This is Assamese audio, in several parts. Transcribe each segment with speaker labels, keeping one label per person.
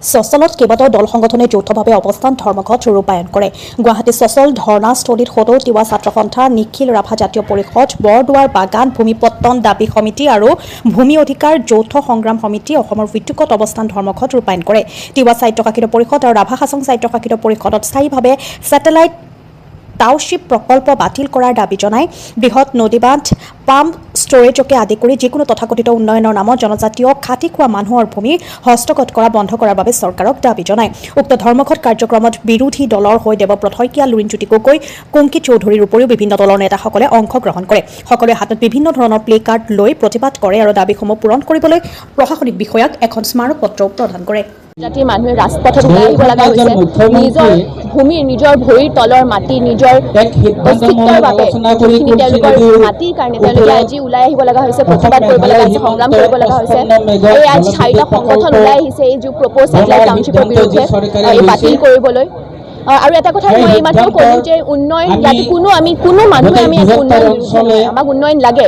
Speaker 1: সচলত কেইবাটাও দল সংগঠনে যৌথভাৱে অৱস্থান ধৰ্মঘট ৰূপায়ণ কৰে। গুৱাহাটী সচল ধৰ্ণাস্থলীত সদৌ তিৱা ছাত্ৰ সন্থা, নিখিল ৰাভা জাতীয় পৰিষদ, বৰদুৱাৰ বাগান ভূমিপত্তন দাবী সমিতি আৰু ভূমি অধিকাৰ যৌথ সংগ্ৰাম সমিতি অসমৰ ভিত্তিকত অৱস্থান ধৰ্মঘট ৰূপায়ণ কৰে। তিৱা স্বায়ত্তশাসিত পৰিষদ আৰু ৰাভা হাছং স্বায়ত্তশাসিত পৰিষদত স্থায়ীভাৱে ছেটেলাইট টাউনশ্বিপ প্ৰকল্প বাতিল কৰাৰ দাবী জনাই বৃহৎ নদীবান্ধ, পাম্প ষ্টোৰেজকে আদি কৰি যিকোনো তথাকথিত উন্নয়নৰ নামত জনজাতীয় খাটি খোৱা মানুহৰ ভূমি হস্তগত কৰা বন্ধ কৰাৰ বাবে চৰকাৰক দাবী জনায়। উক্ত ধৰ্মঘট কাৰ্যক্ৰমত বিৰোধী দলৰ হৈ দেৱব্ৰত শইকীয়া, লুৰিণজ্যোতি গগৈ, কুংকি চৌধুৰীৰ উপৰিও বিভিন্ন দলৰ নেতাসকলে অংশগ্ৰহণ কৰে। সকলোৱে হাতত বিভিন্ন ধৰণৰ প্লে কাৰ্ড লৈ প্ৰতিবাদ কৰে আৰু দাবীসমূহ পূৰণ কৰিবলৈ প্ৰশাসনিক বিষয়াক এখন স্মাৰক পত্ৰও প্ৰদান কৰে।
Speaker 2: জাতিৰ মানুহে ৰাজপথত ওলাই আহিব লগা হৈছে। নিজৰ ভূমি, নিজৰ ভৰিৰ তলৰ মাটি, নিজৰ অস্তিত্বৰ বাবে যিখিনি তেওঁলোকৰ মাটিৰ কাৰণে তেওঁলোকে আজি ওলাই আহিব লগা হৈছে, প্ৰতিবাদ কৰিব লগা হৈছে, সংগ্ৰাম কৰিব লগা হৈছে। এই আজি 4টা সংগঠন ওলাই আহিছে এই যি প্ৰপ'জ ছেটেলাইট টাউনশ্বিপৰ বিৰুদ্ধে এই বাতিল কৰিবলৈ। আৰু এটা কথা মই এইমাত্ৰ ক'লোঁ যে উন্নয়ন ইয়াতে কোনো মানুহে আমি উন্নয়ন আমাক উন্নয়ন লাগে,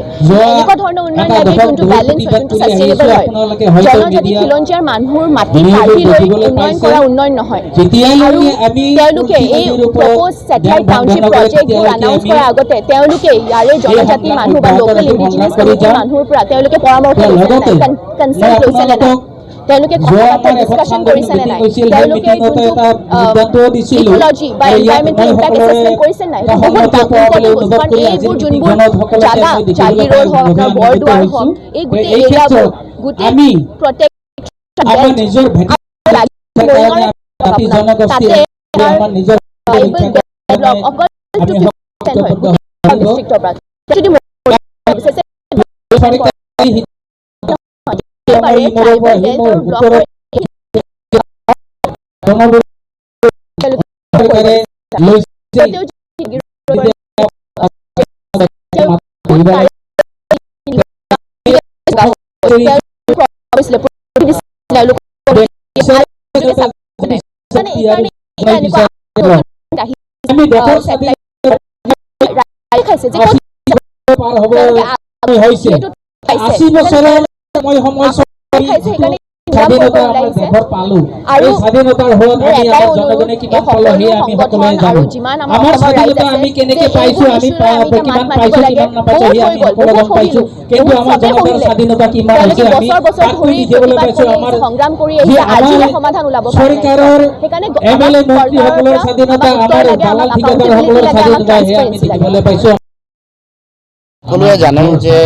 Speaker 2: এনেকুৱা ধৰণৰ উন্নয়ন লাগে যোনটো বেলেঞ্চ হয়, যোনটো ছাষ্টেইনেবল হয়। জনজাতি খিলঞ্জীয়াৰ মানুহৰ মাটি কাঢ়ি লৈ উন্নয়ন কৰা উন্নয়ন নহয়। আৰু তেওঁলোকে এই প্ৰপ'জ ছেটেলাইট টাউনশ্বিপ প্ৰজেক্টবোৰ এনাউন্স কৰাৰ আগতে তেওঁলোকে ইয়াৰে জনজাতি মানুহ বা লোকেল ইণ্ডিজিনাছ কমিউনিটিৰ মানুহৰ পৰা তেওঁলোকে পৰামৰ্শ লৈছে নে নাই, কনচাল্ট কৰিছে নে নাই, তেওঁলোকে কথা ডিছকাশ্যন কৰিছে নে নাই, তেওঁলোকে ইক'লজি বা এনভাইৰনমেণ্টেল ইম্পেক্ট এছেছমেণ্ট কৰিছে নাই। বহুত কাৰণ এইবোৰ যোনবোৰ জাগা, জাগি ৰোড হওক, বৰদুৱাৰ হওক, এই গোটেই এৰিয়াবোৰ গোটেই প্ৰটেক্ট সংগ্ৰাম কৰি আহিছে, আজি সমাধান ওলাব
Speaker 3: সকলোৱে জানে যে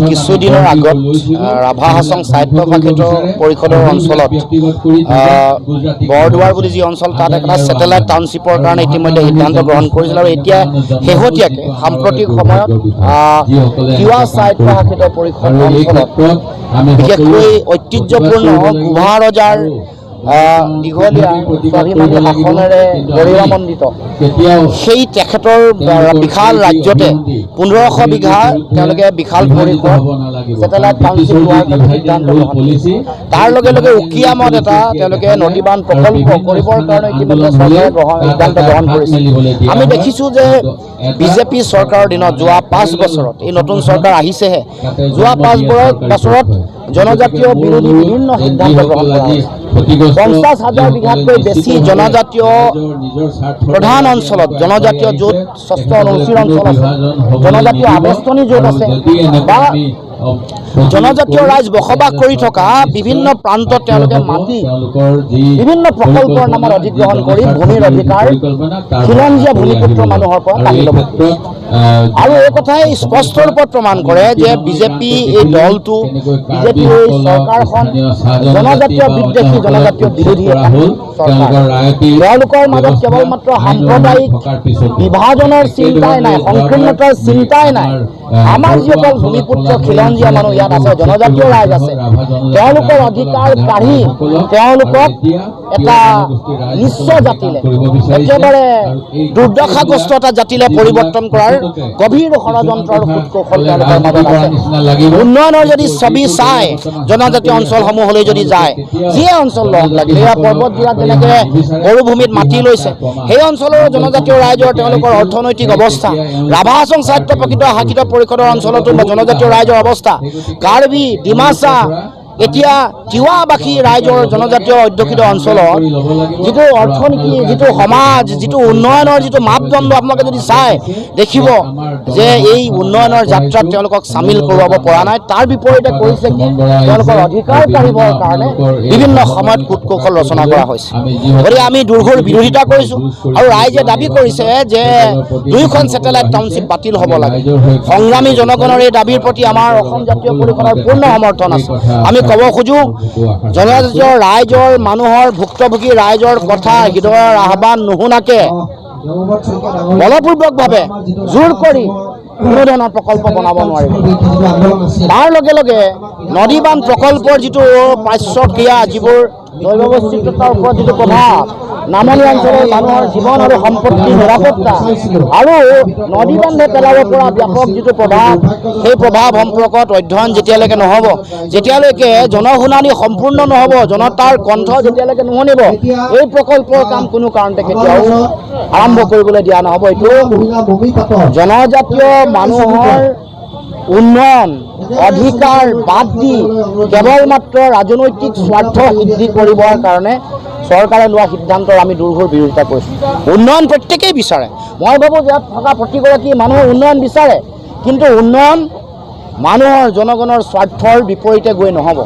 Speaker 3: কিছুদিনৰ আগত ৰাভা হাছং স্বায়ত্তশাসিত পৰিষদৰ অঞ্চলত বৰদুৱাৰ বুলি যি অঞ্চল, তাত এটা ছেটেলাইট টাউনশ্বিপৰ কাৰণে ইতিমধ্যে সিদ্ধান্ত গ্ৰহণ কৰিছিল। আৰু এতিয়া শেহতীয়াকৈ সাম্প্ৰতিক সময়ত তিৱা স্বায়ত্তশাসিত পৰিষদ অঞ্চলত বিশেষকৈ ঐতিহ্যপূৰ্ণ গোভা ৰজাৰ দীঘলীয়া স্বাভিমানী শাসনেৰে গৰিমামণ্ডিত সেই তেখেতৰ বিশাল ৰাজ্যতে 1500 বিঘা তেওঁলোকে বিশাল পৰিসৰ ছেটেলাইট টাউনশ্বিপ লোৱাৰ সিদ্ধান্ত গ্ৰহণ কৰিছে। তাৰ লগে লগে উকিয়ামত এটা তেওঁলোকে নদীবান্ধ প্ৰকল্প কৰিবৰ কাৰণে ইতিমধ্যে চৰকাৰে সিদ্ধান্ত গ্ৰহণ কৰিছে। আমি দেখিছোঁ যে বিজেপি চৰকাৰৰ দিনত যোৱা 5 বছৰত, এই নতুন চৰকাৰ আহিছেহে, যোৱা 5 বছৰত জনজাতীয় বিৰোধী বিভিন্ন সিদ্ধান্ত গ্ৰহণ কৰা হৈছে। 50,000 বিঘাতকৈ বেছি জনজাতীয় প্ৰধান অঞ্চলত, জনজাতীয় য'ত ষষ্ঠ অনুসূচীৰ অঞ্চল আছে, জনজাতীয় আৱেষ্টনী য'ত আছে বা জনজাতীয় ৰাইজ বসবাস কৰি থকা বিভিন্ন প্ৰান্তত তেওঁলোকে মাটি বিভিন্ন প্ৰকল্পৰ নামত অধিগ্ৰহণ কৰি ভূমিৰ অধিকাৰ খিলঞ্জীয়া ভূমিপুত্ৰ মানুহৰ পৰা কাঢ়ি ল'ব। আৰু এই কথাই স্পষ্ট ৰূপত প্ৰমাণ কৰে যে বিজেপি এই দলটো, বিজেপি এই চৰকাৰখন জনজাতীয় বিদ্বেষী, জনজাতীয় বিৰোধী এটা চৰকাৰ। তেওঁলোকৰ মাজত কেৱল মাত্ৰ সাম্প্ৰদায়িক বিভাজনৰ চিন্তাই নাই, সংকীৰ্ণতাৰ চিন্তাই নাই। আমাৰ যিসকল ভূমিপুত্ৰ খিলঞ্জীয়া মানুহ ইয়াত আছে, জনজাতীয় ৰাইজ আছে, তেওঁলোকৰ অধিকাৰ কাঢ়ি তেওঁলোকক এটা নিচ্চ জাতিলে, একেবাৰে দুৰ্দশাগ্ৰস্ত এটা জাতিলে পৰিৱৰ্তন কৰাৰ গভীৰ ষড়যন্ত্ৰ আৰু কূটকৌশল তেওঁলোকৰ মাজত আছে। উন্নয়নৰ যদি ছবি চাই জনজাতীয় অঞ্চলসমূহলৈ যদি যায়, যিয়ে অঞ্চল লওক লাগিলে, এয়া পৰ্বতজোৰাত যেনেকৈ মৰুভূমিত মাটি লৈছে, সেই অঞ্চলৰ জনজাতীয় ৰাইজৰ তেওঁলোকৰ অৰ্থনৈতিক অৱস্থা, ৰাভা হাছং স্বায়ত্তশাসিত পৰিষদৰ অঞ্চলতো জনজাতীয় ৰাইজৰ অৱস্থা, কাৰ্বি, ডিমাচা এতিয়া তিৱাবাসী ৰাইজৰ জনজাতীয় অধ্যুষিত অঞ্চলত যিটো অৰ্থনীতি, যিটো সমাজ, যিটো উন্নয়নৰ যিটো মাপদণ্ড আপোনালোকে যদি চায় দেখিব যে এই উন্নয়নৰ যাত্ৰাত তেওঁলোকক চামিল কৰোৱাব পৰা নাই। তাৰ বিপৰীতে কৰিছে কি, তেওঁলোকৰ অধিকাৰ কাঢ়িবৰ কাৰণে বিভিন্ন সময়ত কূট কৌশল ৰচনা কৰা হৈছে। গতিকে আমি দুৰ্ঘৰ বিৰোধিতা কৰিছোঁ আৰু ৰাইজে দাবী কৰিছে যে 2খন ছেটেলাইট টাউনশ্বিপ বাতিল হ'ব লাগে। সংগ্ৰামী জনগণৰ এই দাবীৰ প্ৰতি আমাৰ অসম জাতীয় পৰিষদৰ পূৰ্ণ সমৰ্থন আছে। আমি ক'ব খোজোঁ জনজাতীয় ৰাইজৰ মানুহৰ ভুক্তভোগী ৰাইজৰ কথা হৃদয়ৰ আহ্বান নুশুনাকে বলপূৰ্বকভাৱে জোৰ কৰি কোনো ধৰণৰ প্ৰকল্প বনাব নোৱাৰিব। তাৰ লগে লগে নদী বান্ধ প্ৰকল্পৰ যিটো পাৰ্শ্বক্ৰিয়া, যিবোৰ জৈৱ বৈচিত্ৰতাৰ ওপৰত যিটো প্ৰভাৱ, নামনি অঞ্চলৰ মানুহৰ জীৱন আৰু সম্পত্তিৰ নিৰাপত্তা আৰু নদী বান্ধে পেলাব পৰা ব্যাপক যিটো প্ৰভাৱ, সেই প্ৰভাৱ সম্পৰ্কত অধ্যয়ন যেতিয়ালৈকে নহ'ব, যেতিয়ালৈকে জনশুনানি সম্পূৰ্ণ নহ'ব, জনতাৰ কণ্ঠ যেতিয়ালৈকে নুশুনিব, এই প্ৰকল্পৰ কাম কোনো কাৰণতে কেতিয়াও আৰম্ভ কৰিবলৈ দিয়া নহ'ব। এইটো জনজাতীয় মানুহৰ উন্নয়ন অধিকাৰ বাদ দি কেৱল মাত্ৰ ৰাজনৈতিক স্বাৰ্থ সিদ্ধি কৰিবৰ কাৰণে চৰকাৰে লোৱা সিদ্ধান্তৰ আমি দুৰ্ঘৰ বিৰোধিতা কৰিছোঁ। উন্নয়ন প্ৰত্যেকেই বিচাৰে, মই ভাবোঁ ইয়াত থকা প্ৰতিগৰাকী মানুহে উন্নয়ন বিচাৰে, কিন্তু উন্নয়ন মানুহৰ জনগণৰ স্বাৰ্থৰ বিপৰীতে গৈ নহ'ব।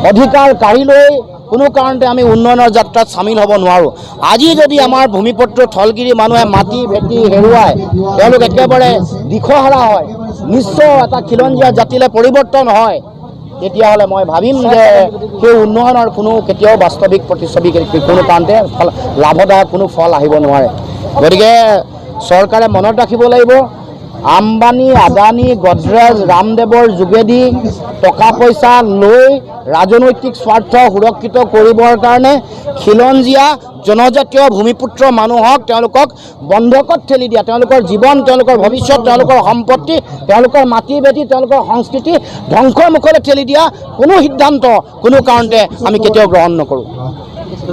Speaker 3: অধিকাৰ কাঢ়ি লৈ কোনো কাৰণতে আমি উন্নয়নৰ যাত্ৰাত চামিল হ'ব নোৱাৰোঁ। আজি যদি আমাৰ ভূমিপুত্ৰ থলগিৰি মানুহে মাটি ভেটি হেৰুৱাই তেওঁলোক একেবাৰে দিশহাৰা হয়, নিশ্চয় এটা খিলঞ্জীয়া জাতিলৈ পৰিৱৰ্তন হয়, তেতিয়াহ'লে মই ভাবিম যে সেই উন্নয়নৰ কোনো কেতিয়াও বাস্তৱিক প্ৰতিচ্ছবি কোনো কাৰণতে লাভদায়ক কোনো ফল আহিব নোৱাৰে। গতিকে চৰকাৰে মনত ৰাখিব লাগিব, আম্বানী, আদানী, গডৰেজ, ৰামদেৱৰ যোগেদি টকা পইচা লৈ ৰাজনৈতিক স্বাৰ্থ সুৰক্ষিত কৰিবৰ কাৰণে খিলঞ্জীয়া জনজাতীয় ভূমিপুত্ৰ মানুহক তেওঁলোকক বন্ধকত ঠেলি দিয়া, তেওঁলোকৰ জীৱন, তেওঁলোকৰ ভৱিষ্যত, তেওঁলোকৰ সম্পত্তি, তেওঁলোকৰ মাটি বেটি, তেওঁলোকৰ সংস্কৃতি ধ্বংসৰ মুখলৈ ঠেলি দিয়া কোনো সিদ্ধান্ত কোনো কাৰণতে আমি কেতিয়াও গ্ৰহণ নকৰোঁ।